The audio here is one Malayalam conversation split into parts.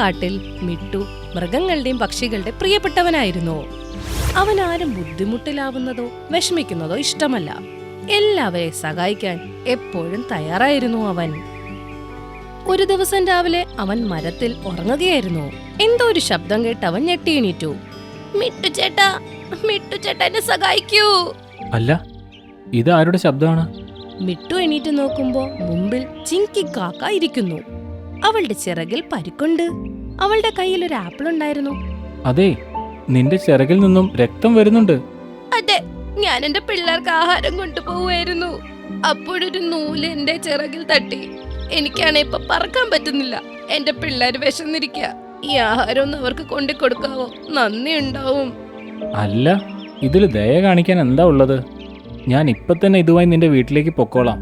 കാട്ടിൽ മിട്ടു മൃഗങ്ങളുടെയും പക്ഷികളുടെ പ്രിയപ്പെട്ടവനായിരുന്നു. അവൻ ആരും ബുദ്ധിമുട്ടിലാവുന്നതോ വിഷമിക്കുന്നതോ ഇഷ്ടമല്ല. എല്ലാവരെ സഹായിക്കാൻ എപ്പോഴും തയ്യാറായിരുന്നു അവൻ. ഒരു ദിവസം രാവിലെ അവൻ മരത്തിൽ ഉറങ്ങുകയായിരുന്നു. എന്തോ ഒരു ശബ്ദം കേട്ട് അവൻ ഞെട്ടിയെണീറ്റു. മിട്ടു ചേട്ടാ, മിട്ടു ചേട്ടാ, എന്നെ സഹായിക്കൂ. അല്ല, ഇത് ആരുടെ ശബ്ദമാണ്? മിട്ടു എണീറ്റ് നോക്കുമ്പോ മുമ്പിൽ ചിങ്കി കാക്ക ഇരിക്കുന്നു. അവളുടെ ചിറകിൽ പരിക്കുണ്ട്. അവളുടെ കയ്യിൽ ഒരു ആപ്പിൾ ഉണ്ടായിരുന്നു. അതെ, നിന്റെ ചിറകിൽ നിന്നും രക്തം വരുന്നുണ്ട്. അതെ, ഞാൻ എന്റെ പിള്ളേർക്ക് ആഹാരം കൊണ്ടുപോവായിരുന്നു. അപ്പോഴൊരു നൂല് എന്റെ ചിറകിൽ തട്ടി. എനിക്കാണ് ഇപ്പൊ പറക്കാൻ പറ്റുന്നില്ല. എന്റെ പിള്ളേര് വിശന്നിരിക്കുക. ഈ ആഹാരം ഒന്ന് അവർക്ക് കൊണ്ടു കൊടുക്കാവോ? നന്ദി ഉണ്ടാവും. അല്ല, ഇതിൽ ദയ കാണിക്കാൻ എന്താ ഉള്ളത്? ഞാൻ ഇപ്പൊ തന്നെ ഇതുമായി നിന്റെ വീട്ടിലേക്ക് പൊക്കോളാം.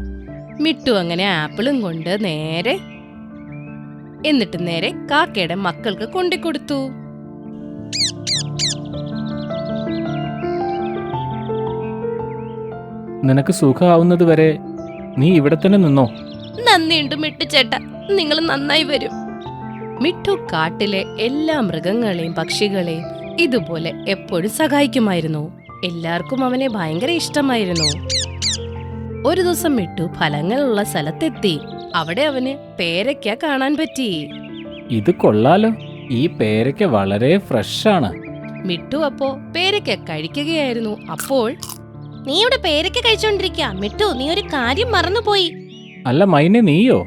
മിട്ടു അങ്ങനെ ആപ്പിളും കൊണ്ട് നേരെ കാക്കയുടെ മക്കൾക്ക് കൊണ്ടുകൊടുത്തു. നിനക്ക് സുഖമാവുന്നത് വരെ നീ ഇവിടെ തന്നെ നിന്നോ. നന്ദിയുണ്ട് മിട്ടു ചേട്ടാ, നിങ്ങൾ നന്നായി വരും. മിട്ടു കാട്ടിലെ എല്ലാ മൃഗങ്ങളെയും പക്ഷികളെയും ഇതുപോലെ എപ്പോഴും സഹായിക്കുമായിരുന്നു. എല്ലാവർക്കും അവനെ ഭയങ്കര ഇഷ്ടമായിരുന്നു. ഒരു ദിവസം മിട്ടു ഫലങ്ങളുള്ള സ്ഥലത്തെത്തി. അവിടെ അവന് പേരയ്ക്ക കാണാൻ പറ്റി. ഇത് കൊള്ളാലോ, ഈ പേരയ്ക്ക വളരെ ഫ്രഷാണ്. മിട്ടു അപ്പോ പേരയ്ക്ക കഴിക്കുകയായിരുന്നു. അപ്പോൾ നീ ഇവിടെ പേരയ്ക്ക കഴിച്ചോണ്ടിരിക്കുക മിട്ടു, നീ ഒരു കാര്യം മറന്നുപോയി. അല്ല മൈനെ, നീയോ?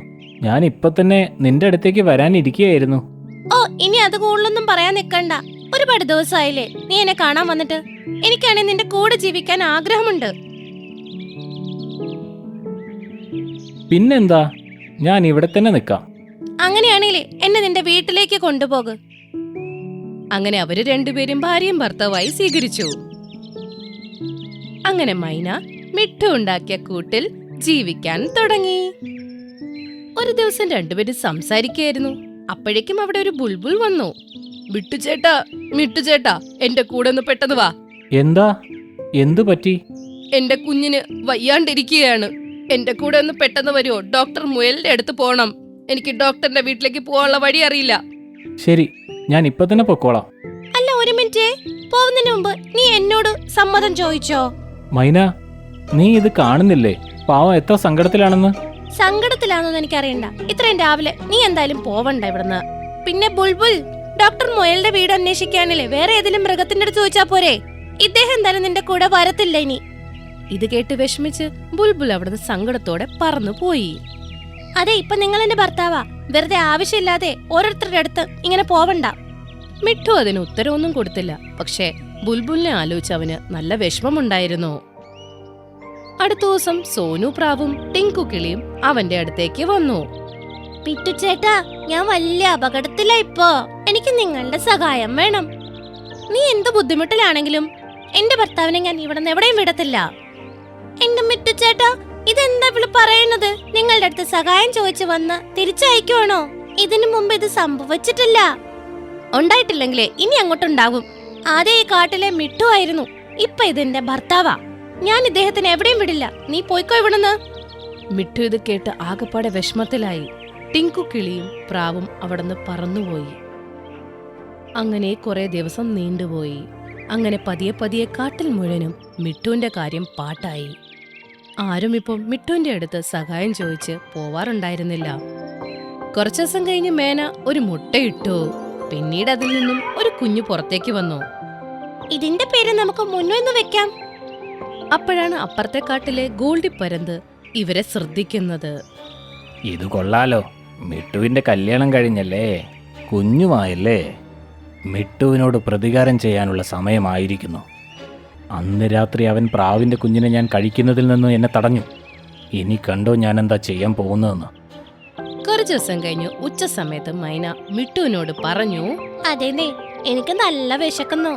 ഞാൻ ഇപ്പൊ തന്നെ നിന്റെ അടുത്തേക്ക് വരാനിരിക്കുകയായിരുന്നു. ഓ, ഇനി അത് കൂടുതലൊന്നും പറയാൻ നിക്കണ്ട. ഒരുപാട് ദിവസമായില്ലേ നീ എന്നെ കാണാൻ വന്നിട്ട്. എനിക്കാണെങ്കിൽ നിന്റെ കൂടെ ജീവിക്കാൻ ആഗ്രഹമുണ്ട്. പിന്നെന്താ, ഞാൻ ഇവിടെ തന്നെ നിൽക്കാം. അങ്ങനെയാണെങ്കിലേ എന്നെ നിന്റെ വീട്ടിലേക്ക് കൊണ്ടുപോകു. അങ്ങനെ അവര് രണ്ടുപേരും ഭാര്യയും ഭർത്താവായി സ്വീകരിച്ചു. അങ്ങനെ മൈന മിട്ടു ഉണ്ടാക്കിയ കൂട്ടിൽ ജീവിക്കാൻ തുടങ്ങി. ഒരു ദിവസം രണ്ടുപേരും സംസാരിക്കുകയായിരുന്നു. അപ്പോഴേക്കും അവിടെ ഒരു ബുൾബുൾ വന്നു. മിട്ടു ചേട്ടാ, എന്റെ കൂടെ ഒന്ന് പെട്ടെന്ന് വാ. എന്താ, എന്തു പറ്റി? എന്റെ കുഞ്ഞിന് വയ്യാണ്ടിരിക്കുകയാണ്. എന്റെ കൂടെ ഒന്ന് പെട്ടെന്ന് വരുമോ? ഡോക്ടർ മുയലിന്റെ അടുത്ത് പോണം. എനിക്ക് ഡോക്ടറിന്റെ വീട്ടിലേക്ക് പോകാനുള്ള വഴി അറിയില്ല. ശരി, ഞാൻ ഇപ്പൊ തന്നെ പൊക്കോളാം. അല്ല, ഒരു മിനിറ്റ്. പോകുന്നതിന് മുമ്പ് നീ എന്നോട് സമ്മതം ചോദിച്ചോ? മൈന, നീ ഇത് കാണുന്നില്ലേ? പാവം എത്ര സങ്കടത്തിലാണെന്ന്. സങ്കടത്തിലാണെന്ന് എനിക്കറിയണ്ട. ഇത്രയും രാവിലെ നീ എന്തായാലും പോവണ്ട ഇവിടുന്ന്. പിന്നെ ബുൾബുൾ, ഡോക്ടർ മുയലിന്റെ വീട് അന്വേഷിക്കാനല്ലേ വേറെ ഏതെങ്കിലും മൃഗത്തിന്റെ അടുത്ത് ചോദിച്ചാ പോരെ? ഇദ്ദേഹം എന്തായാലും നിന്റെ കൂടെ വരത്തില്ല ഇനി. ഇത് കേട്ട് വിഷമിച്ച് ബുൾബുൾ അവിടുന്ന് സങ്കടത്തോടെ പറന്നു പോയി. അതെ, ഇപ്പൊ നിങ്ങൾ എന്റെ ഭർത്താവാ. വെറുതെ ആവശ്യമില്ലാതെ ഓരോരുത്തരുടെ അടുത്ത് ഇങ്ങനെ പോവണ്ട. മിട്ടു അതിന് ഉത്തരവൊന്നും കൊടുത്തില്ല. പക്ഷേ ബുൾബുലിനെ ആലോചിച്ച് അവന് നല്ല വിഷമമുണ്ടായിരുന്നു. അടുത്ത ദിവസം സോനു പ്രാവും ടിങ്കു കിളിയും അവന്റെ അടുത്തേക്ക് വന്നു. പിറ്റു ചേട്ടാ, ഞാൻ വലിയ അപകടത്തിലാ ഇപ്പോ. എനിക്ക് നിങ്ങളുടെ സഹായം വേണം. നീ എന്ത് ബുദ്ധിമുട്ടിലാണെങ്കിലും എന്റെ ഭർത്താവിനെ ഞാൻ ഇവിടെ നിന്ന് എവിടെയും വിടത്തില്ല. എന്റെ മിറ്റു ചേട്ടാ, ഇതെന്താ ഇവിടെ പറയുന്നത്? നിങ്ങളുടെ അടുത്ത് സഹായം ചോദിച്ചു വന്ന് തിരിച്ചയക്കുവാണോ? ഇതിനു മുമ്പ് ഇത് സംഭവിച്ചിട്ടില്ല. ഉണ്ടായിട്ടില്ലെങ്കിലേ ഇനി അങ്ങോട്ടുണ്ടാകും. ആദ്യം ഈ കാട്ടിലെ മിട്ടു ആയിരുന്നു. ഇപ്പൊ ഇതെന്റെ ഭർത്താവാ. ഞാൻ ഇദ്ദേഹത്തിന് എവിടെയും വിടില്ല. നീ പോയിക്കോ ഇവിടുന്ന്. മിട്ടു ഇത് കേട്ട് ആകപ്പാടെ വിഷമത്തിലായി. ടിങ്കു കിളിയും പ്രാവും അവിടുന്ന് പറന്നുപോയി. അങ്ങനെ കുറെ ദിവസം നീണ്ടുപോയി. അങ്ങനെ പതിയെ പതിയെ കാട്ടിൽ മുഴുവനും മിട്ടുവിന്റെ കാര്യം പാട്ടായി. ആരും ഇപ്പം മിട്ടുവിന്റെ അടുത്ത് സഹായം ചോദിച്ച് പോവാറുണ്ടായിരുന്നില്ല. കുറച്ചു ദിവസം കഴിഞ്ഞ് മേന ഒരു മുട്ടയിട്ടു. പിന്നീട് അതിൽ നിന്നും ഒരു കുഞ്ഞു പുറത്തേക്ക് വന്നു. ഇതിന്റെ പേര് നമുക്ക് മുന്നു വെക്കാം. അപ്പോഴാണ് അപ്പുറത്തെ കാട്ടിലെ ഗോൾഡി പരന്ത് ഇവരെ ശ്രദ്ധിക്കുന്നത്. ഇത് കൊള്ളാലോ, മിട്ടുവിന്റെ കല്യാണം കഴിഞ്ഞല്ലേ, കുഞ്ഞുമായല്ലേ. മിട്ടുവിനോട് പ്രതികാരം ചെയ്യാനുള്ള സമയമായിരിക്കുന്നു. അന്ന് രാത്രി അവൻ പ്രാവിന്റെ കുഞ്ഞിനെ ഞാൻ കഴിക്കുന്നതിൽ നിന്ന് എന്നെ തടഞ്ഞു. ഇനി കണ്ടോ ഞാൻ എന്താ ചെയ്യാൻ പോകുന്നതെന്ന്. കുറച്ചു ദിവസം കഴിഞ്ഞു ഉച്ച സമയത്ത് മൈന മിട്ടുവിനോട് പറഞ്ഞു, അതെന്നെ, എനിക്ക് നല്ല വിശക്കുന്നു.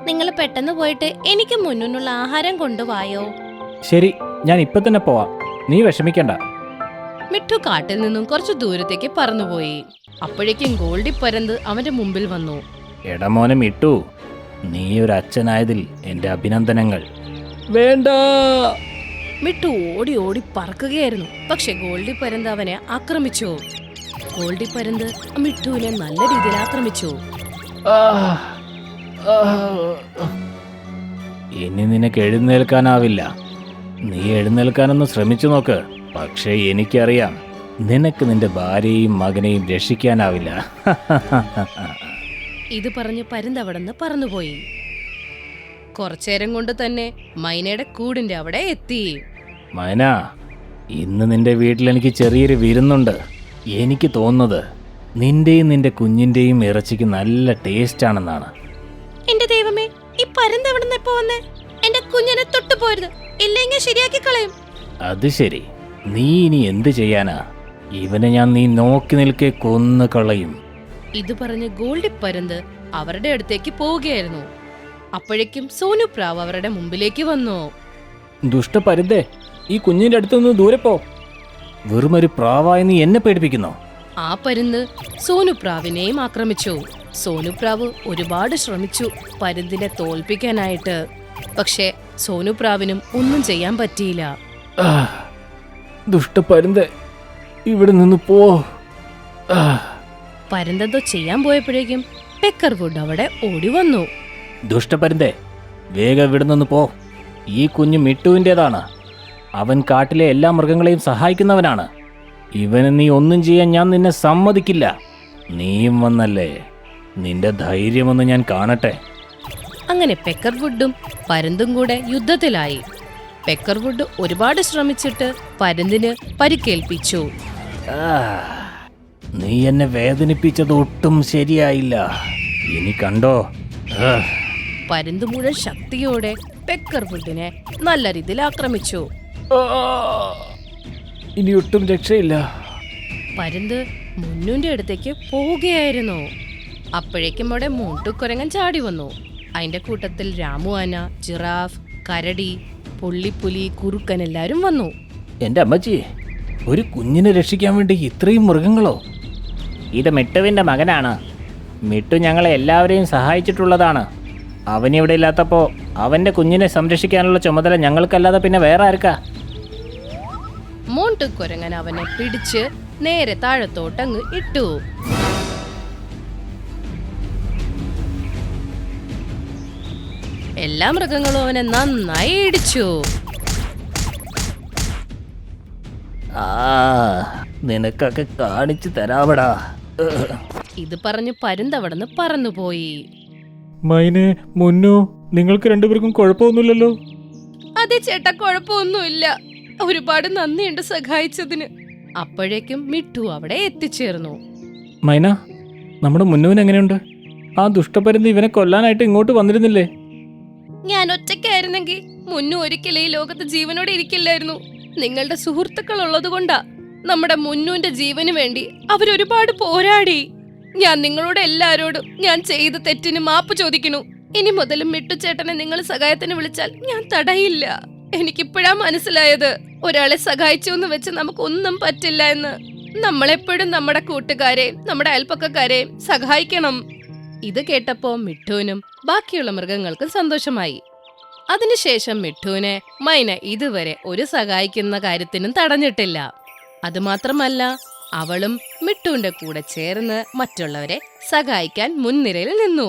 നിങ്ങൾ പെട്ടെന്ന് പോയിട്ട് എനിക്ക് മുന്നിനുള്ള ആഹാരം കൊണ്ടുപോയോ? ശരി, ഞാൻ ഇപ്പൊ തന്നെ പോവാം, നീ വിഷമിക്കണ്ട. മിട്ടു കാട്ടിൽ നിന്നും കുറച്ചു ദൂരത്തേക്ക് പറന്നുപോയി. അപ്പോഴേക്കും ഗോൾഡി പരന്ത് അവന്റെ മുമ്പിൽ വന്നു. എടമോനെ മിട്ടു, നീ ഒരു അച്ഛനായതിൽ എന്റെ അഭിനന്ദനങ്ങൾ. വേണ്ട. മിട്ടു ഓടി ഓടി പറക്കുകയായിരുന്നു. പക്ഷെ ഗോൾഡി പരന്ത് അവനെ ആക്രമിച്ചു. ഗോൾഡി പരുന്ത് മിട്ടുവിനെ നല്ല രീതിയിൽ ആക്രമിച്ചു. ഇനി നിനക്ക് എഴുന്നേൽക്കാനാവില്ല. നീ എഴുന്നേൽക്കാനൊന്ന് ശ്രമിച്ചു നോക്ക്. പക്ഷേ എനിക്കറിയാം, നിനക്ക് നിന്റെ ഭാര്യയും മകനെയും രക്ഷിക്കാനാവില്ല. ഇത് പറഞ്ഞ് പരുന്ത് അവിടുന്ന് പറന്നുപോയി. കുറച്ചേരം കൊണ്ട് തന്നെ മൈനയുടെ കൂടിന്റെ അവിടെ എത്തി. മൈന, ഇന്ന് നിന്റെ വീട്ടിൽ എനിക്ക് ചെറിയൊരു വിരുന്നുണ്ട്. എനിക്ക് തോന്നുന്നത് നിന്റെയും നിന്റെ കുഞ്ഞിന്റെയും ഇറച്ചിക്ക് നല്ല ടേസ്റ്റ് ആണെന്നാണ്. എന്റെ ദൈവമേ, ഈ പരുന്ത് എവിടുന്ന് എപ്പോ വന്നേ? എന്റെ കുഞ്ഞിനെ തൊട്ടു പോരുത്, ഇല്ലെങ്കിൽ ശരിയാക്കി കളയും. അത് ശരി, നീ ഇനി എന്ത് ചെയ്യാനാ? ഇവനെ നീ നോക്കി നിൽക്കെ കൊന്നു കളയും. ഇത് പറഞ്ഞ് ഗോൾഡി പരുന്ത് അവരുടെ അടുത്തേക്ക് പോവുകയായിരുന്നു. അപ്പോഴേക്കും സോനു പ്രാവ് അവരുടെ മുമ്പിലേക്ക് വന്നു. ദുഷ്ടപരുന്തേ, ഈ കുഞ്ഞിന്റെ അടുത്തുനിന്ന് ദൂരെ പോ. വെറുമൊരു പ്രാവായി നീ എന്നെ പേടിപ്പിക്കുന്നു. ആ പരുന്ത് സോനുപ്രാവിനെയും ആക്രമിച്ചു. സോനുപ്രാവ് ഒരുപാട് ശ്രമിച്ചു പരുന്തിനെ തോൽപ്പിക്കാനായിട്ട്. പക്ഷെ സോനുപ്രാവിനും ഒന്നും ചെയ്യാൻ പറ്റിയില്ല. ദുഷ്ടപരുന്തേ, ഇവിടെ നിന്ന് പോ. പരുന്തെന്തോ ചെയ്യാൻ പോയപ്പോഴേക്കും പെക്കർവുഡ് അവിടെ ഓടി വന്നു. ദുഷ്ടപരുന്തേ, വേഗം ഇവിടെ നിന്ന് പോ. ഈ കുഞ്ഞ് മിട്ടുവിൻ്റെതാണ്. അവൻ കാട്ടിലെ എല്ലാ മൃഗങ്ങളെയും സഹായിക്കുന്നവനാണ്. ഇവന് നീ ഒന്നും ചെയ്യാൻ ഞാൻ നിന്നെ സമ്മതിക്കില്ല. നീയും വന്നല്ലേ, നിന്റെ ധൈര്യമൊന്ന് ഞാൻ കാണട്ടെ. അങ്ങനെ പെക്കർവുഡും പരുന്തും കൂടെ യുദ്ധത്തിലായി. പെക്കർവുഡ് ഒരുപാട് ശ്രമിച്ചിട്ട് പരുന്തിന് പരിക്കേൽപ്പിച്ചു. നീ എന്നെ വേദനിപ്പിച്ചത് ഒട്ടും ശരിയായില്ല. ഇനി കണ്ടോ. പരുന്ത് മുഴുവൻ ശക്തിയോടെ പെക്കർവുഡിനെ നല്ല രീതിയിൽ ആക്രമിച്ചു. ഇനി ഒട്ടും രക്ഷയില്ല. പരുന്ത് മുന്നുന്റെ അടുത്തേക്ക് പോവുകയായിരുന്നു. അപ്പോഴേക്കും അവിടെ മൂട്ടുകുരങ്ങൻ ചാടി വന്നു. അതിന്റെ കൂട്ടത്തിൽ രാമു ആന, ജിറാഫ്, കരടി, പുള്ളിപ്പുലി, കുറുക്കൻ എല്ലാരും വന്നു. എന്റെ അമ്മച്ചി, ഒരു കുഞ്ഞിനെ രക്ഷിക്കാൻ വേണ്ടി ഇത്രയും മൃഗങ്ങളോ? ഇത് മിട്ടുവിന്റെ മകനാണ്. മിട്ടു ഞങ്ങളെ എല്ലാവരെയും സഹായിച്ചിട്ടുള്ളതാണ്. അവനിവിടെ ഇല്ലാത്തപ്പോൾ അവന്റെ കുഞ്ഞിനെ സംരക്ഷിക്കാനുള്ള ചുമതല ഞങ്ങൾക്കല്ലാതെ പിന്നെ വേറെ ആർക്കാ? മൂട്ടുകുരങ്ങൻ അവനെ പിടിച്ച് നേരെ താഴത്തോട്ടങ്ങ് ഇട്ടു. എല്ലാ മൃഗങ്ങളും അവനെ നന്നായി ഇടിച്ചു. നിനക്കൊക്കെ കാണിച്ചു തരാവടാ. ഇത് പറഞ്ഞ് പരുന്തവിടുന്ന് പറന്നുപോയി. മൈനെ, മുന്നു, നിങ്ങൾക്ക് രണ്ടുപേർക്കും കുഴപ്പമൊന്നുമില്ലല്ലോ? അതെ ചേട്ടാ, കുഴപ്പമൊന്നുമില്ല. ഒരുപാട് നന്ദിയുണ്ട് സഹായിച്ചതിന്. അപ്പോഴേക്കും മിട്ടു അവിടെ എത്തിച്ചേർന്നു. മൈന, നമ്മുടെ മുന്നുവിന് എങ്ങനെയുണ്ട്? ആ ദുഷ്ടപരുന്ത് ഇവനെ കൊല്ലാനായിട്ട് ഇങ്ങോട്ട് വന്നിരുന്നില്ലേ? ഞാൻ ഒറ്റയ്ക്കായിരുന്നെങ്കിൽ മുന്നു ഒരിക്കലും ഈ ലോകത്ത് ജീവനോടെ ഇരിക്കില്ലായിരുന്നു. നിങ്ങളുടെ സുഹൃത്തുക്കൾ ഉള്ളത് കൊണ്ടാ നമ്മുടെ മുന്നുവിന്റെ ജീവന് വേണ്ടി അവരൊരുപാട് പോരാടി. ഞാൻ നിങ്ങളോട് എല്ലാരോടും ഞാൻ ചെയ്ത തെറ്റിന് മാപ്പ് ചോദിക്കുന്നു. ഇനി മുതലും മിട്ടുചേട്ടനെ നിങ്ങൾ സഹായത്തിന് വിളിച്ചാൽ ഞാൻ തടയില്ല. എനിക്കിപ്പോഴാ മനസ്സിലായത്, ഒരാളെ സഹായിച്ചു എന്ന് വെച്ച് നമുക്കൊന്നും പറ്റില്ല എന്ന്. നമ്മളെപ്പോഴും നമ്മുടെ കൂട്ടുകാരെയും നമ്മുടെ അയൽപ്പക്കക്കാരെയും സഹായിക്കണം. ഇത് കേട്ടപ്പോ മിട്ടുവിനും ബാക്കിയുള്ള മൃഗങ്ങൾക്കും സന്തോഷമായി. അതിനുശേഷം മിട്ടുവിനെ മൈന ഇതുവരെ ഒരു സഹായിക്കുന്ന കാര്യത്തിനും തടഞ്ഞിട്ടില്ല. അതുമാത്രമല്ല, അവളും മിട്ടുവിന്റെ കൂടെ ചേർന്ന് മറ്റുള്ളവരെ സഹായിക്കാൻ മുൻനിരയിൽ നിന്നു.